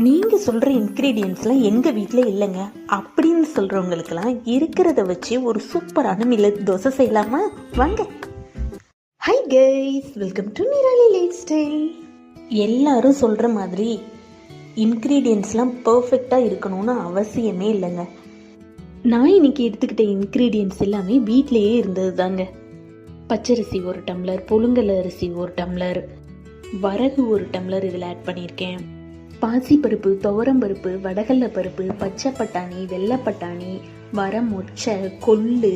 நீங்கள் சொல்கிற இன்க்ரீடியன்ஸ்லாம் எங்கள் வீட்டில் இல்லைங்க அப்படின்னு சொல்கிறவங்களுக்கெல்லாம் இருக்கிறத வச்சு ஒரு சூப்பரான மில்லட் தோசை செய்யலாமா? வாங்க. Hi guys, welcome to Nirali life style. எல்லாரும் சொல்கிற மாதிரி இன்க்ரீடியன்ஸ்லாம் பர்ஃபெக்டாக இருக்கணும்னு அவசியமே இல்லைங்க. நான் இன்னைக்கு எடுத்துக்கிட்ட இன்க்ரீடியன்ஸ் எல்லாமே வீட்டிலையே இருந்தது தாங்க. பச்சரிசி 1 டம்ளர், புழுங்கல் அரிசி 1 டம்ளர், வரகு 1 டம்ளர் இதில் ஆட் பண்ணியிருக்கேன். பாசிப்பருப்பு, துவரம்பருப்பு, வடகல்ல பருப்பு, பச்சை பட்டாணி, வெள்ளை பட்டாணி, வரமொச்சை, கொள்ளு,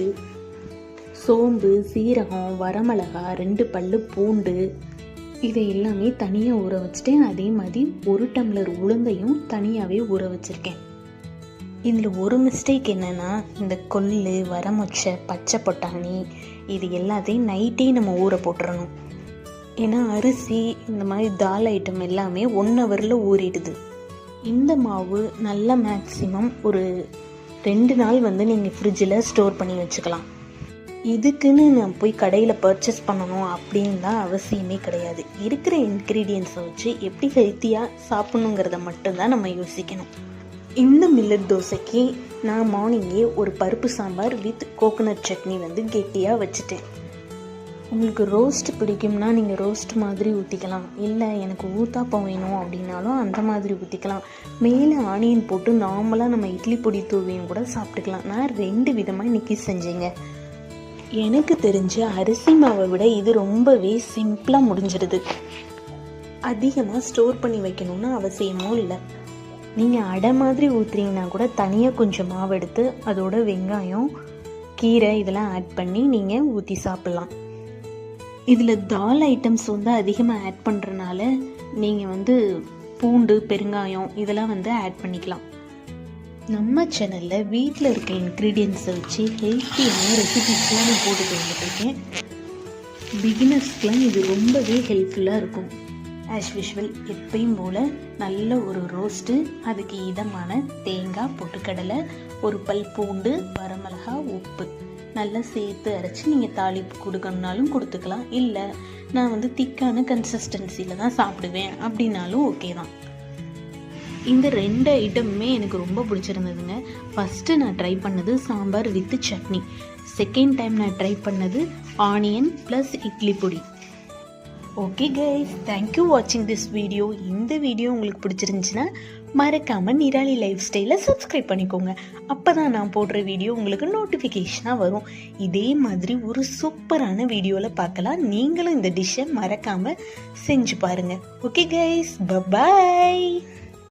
சோம்பு, சீரகம், வரமிளகா, 2 பல்லு பூண்டு, இதை எல்லாமே தனியாக ஊற வச்சுட்டேன். அதே மாதிரி 1 டம்ளர் உளுந்தையும் தனியாகவே ஊற வச்சுருக்கேன். இதில் ஒரு மிஸ்டேக் என்னென்னா, இந்த கொள்ளு, வரமொச்சை, பச்சை பட்டாணி இது எல்லாத்தையும் நைட்டே நம்ம ஊற போட்டுறணும். ஏன்னா அரிசி இந்த மாதிரி தால் ஐட்டம் எல்லாமே 1 ஹவரில் ஊறிடுது. இந்த மாவு நல்லா மேக்ஸிமம் ஒரு 2 நாள் நீங்கள் ஃப்ரிட்ஜில் ஸ்டோர் பண்ணி வச்சுக்கலாம். இதுக்குன்னு நான் போய் கடையில் பர்ச்சேஸ் பண்ணணும் அப்படின்னு தான் அவசியமே கிடையாது. இருக்கிற இன்க்ரீடியன்ஸை வச்சு எப்படி ஹெல்த்தியாக சாப்பிட்ணுங்கிறத மட்டும்தான் நம்ம யோசிக்கணும். இந்த மில்லட் தோசைக்கு நான் மார்னிங்கே ஒரு பருப்பு சாம்பார் வித் கோகோனட் சட்னி கெட்டியாக வச்சுட்டேன். உங்களுக்கு ரோஸ்ட் பிடிக்கும்னா நீங்கள் ரோஸ்ட் மாதிரி ஊற்றிக்கலாம். இல்லை எனக்கு ஊத்தாப்பம் வேணும் அப்படின்னாலும் அந்த மாதிரி ஊற்றிக்கலாம். மேலே ஆனியன் போட்டு நார்மலாக நம்ம இட்லி பொடி தூவியும் கூட சாப்பிட்டுக்கலாம். நான் 2 விதமாக இன்றைக்கி செஞ்சேங்க. எனக்கு தெரிஞ்ச அரிசி மாவை விட இது ரொம்பவே சிம்பிளாக முடிஞ்சிடுது. அதிகமாக ஸ்டோர் பண்ணி வைக்கணும்னு அவசியமும் இல்லை. நீங்கள் அடை மாதிரி ஊற்றுறீங்கன்னா கூட தனியாக கொஞ்சம் மாவு எடுத்து அதோட வெங்காயம், கீரை இதெல்லாம் ஆட் பண்ணி நீங்கள் ஊற்றி சாப்பிட்லாம். இதில் தால் ஐட்டம்ஸ் அதிகமாக ஆட் பண்ணுறனால நீங்கள் பூண்டு, பெருங்காயம் இதெல்லாம் ஆட் பண்ணிக்கலாம். நம்ம சேனலில் வீட்டில் இருக்க இன்க்ரீடியன்ஸை வச்சு ஹெல்த்தியான ரெசிபிஸ்லாம் நான் போட்டுட்டு வந்துட்டுருக்கேன். பிகினர்ஸ்க்கெலாம் இது ரொம்பவே ஹெல்ப்ஃபுல்லாக இருக்கும். ஆஸ் யூஷுவல் எப்பயும் போல் நல்ல ஒரு ரோஸ்ட்டு, அதுக்கு இதமான தேங்காய், பொட்டுக்கடலை, 1 பல் பூண்டு, வரமிளகா, உப்பு நல்லா சேர்த்து அரைச்சி நீங்கள் தாளிப்பு கொடுக்கணுனாலும் கொடுத்துக்கலாம். இல்லை நான் திக்கான கன்சிஸ்டன்சியில் தான் சாப்பிடுவேன் அப்படின்னாலும் ஓகே தான். இந்த 2 ஐட்டமுமே எனக்கு ரொம்ப பிடிச்சிருந்ததுங்க. ஃபஸ்ட்டு நான் ட்ரை பண்ணது sambar with chutney. Second time நான் ட்ரை பண்ணது ஆனியன் ப்ளஸ் இட்லி பொடி. ஓகே கைஸ், தேங்க்யூ வாட்சிங் திஸ் வீடியோ. இந்த வீடியோ உங்களுக்கு பிடிச்சிருந்துச்சுன்னா மறக்காமல் நிராலி லைஃப் ஸ்டைலை சப்ஸ்கிரைப் பண்ணிக்கோங்க. அப்போ தான் நான் போடுற வீடியோ உங்களுக்கு நோட்டிஃபிகேஷனாக வரும். இதே மாதிரி ஒரு சூப்பரான வீடியோவில் பார்க்கலாம். நீங்களும் இந்த டிஷ்ஷை மறக்காமல் செஞ்சு பாருங்கள். Okay guys, by.